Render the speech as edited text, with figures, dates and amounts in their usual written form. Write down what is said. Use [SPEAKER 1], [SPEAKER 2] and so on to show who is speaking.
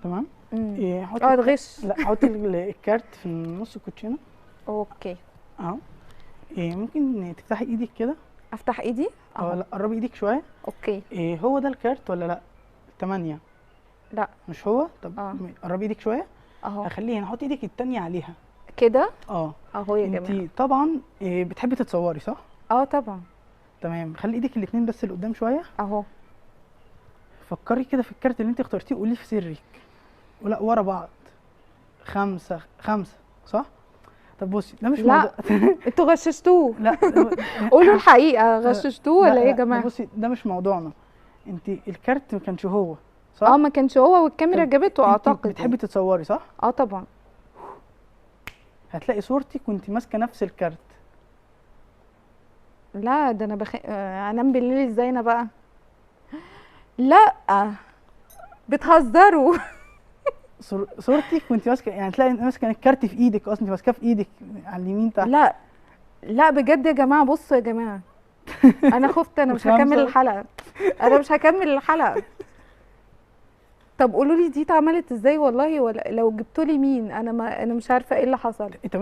[SPEAKER 1] تمام. حطي
[SPEAKER 2] تغش.
[SPEAKER 1] لا، حطي الكارت في نص الكوتشينه.
[SPEAKER 2] اوكي.
[SPEAKER 1] اهو. ممكن تفتحي ايدك كده.
[SPEAKER 2] افتح ايدي اهو.
[SPEAKER 1] لا، قربي ايدك شويه.
[SPEAKER 2] اوكي.
[SPEAKER 1] هو ده الكارت ولا لا؟ 8.
[SPEAKER 2] لا
[SPEAKER 1] مش هو. طب قربي ايدك شويه
[SPEAKER 2] اهو.
[SPEAKER 1] هخليها نحط ايدك التانية عليها
[SPEAKER 2] كده.
[SPEAKER 1] اهو
[SPEAKER 2] يا جماعه.
[SPEAKER 1] انت طبعا بتحبي تتصوري صح؟
[SPEAKER 2] طبعا.
[SPEAKER 1] تمام. خلي ايدك الاتنين بس لقدام شويه
[SPEAKER 2] اهو.
[SPEAKER 1] فكري كده في الكارت اللي انت اخترتيه وقوليه في سرك. ولا ورا بعض. 5 5 صح؟ طب بصي، ده مش موضوع.
[SPEAKER 2] انتوا غششتوه.
[SPEAKER 1] لا
[SPEAKER 2] قولوا الحقيقه، غششتوه ولا ايه يا جماعه؟
[SPEAKER 1] بصي، ده مش موضوعنا. انت الكارت ما كانش هو صح؟
[SPEAKER 2] ما كانش هو والكاميرا جابته اعتقد.
[SPEAKER 1] انت بتحبي تتصوري صح؟
[SPEAKER 2] طبعا.
[SPEAKER 1] هتلاقي صورتك وانت ماسكه نفس الكارت.
[SPEAKER 2] لا ده انا انام بالليل ازاي انا بقى؟ لا بتهزروا.
[SPEAKER 1] صورتك وانت ماسكه، يعني تلاقي ماسكه الكارت في ايدك اصلا، انت ماسكاه في ايدك على اليمين تحت.
[SPEAKER 2] لا بجد يا جماعه، بصوا يا جماعه. انا خفت، انا مش هكمل الحلقه. انا مش هكمل الحلقه. طب قولوا لي دي اتعملت ازاي والله، ولا لو جبتوا لي مين؟ انا مش عارفه ايه اللي حصل.
[SPEAKER 1] طب انت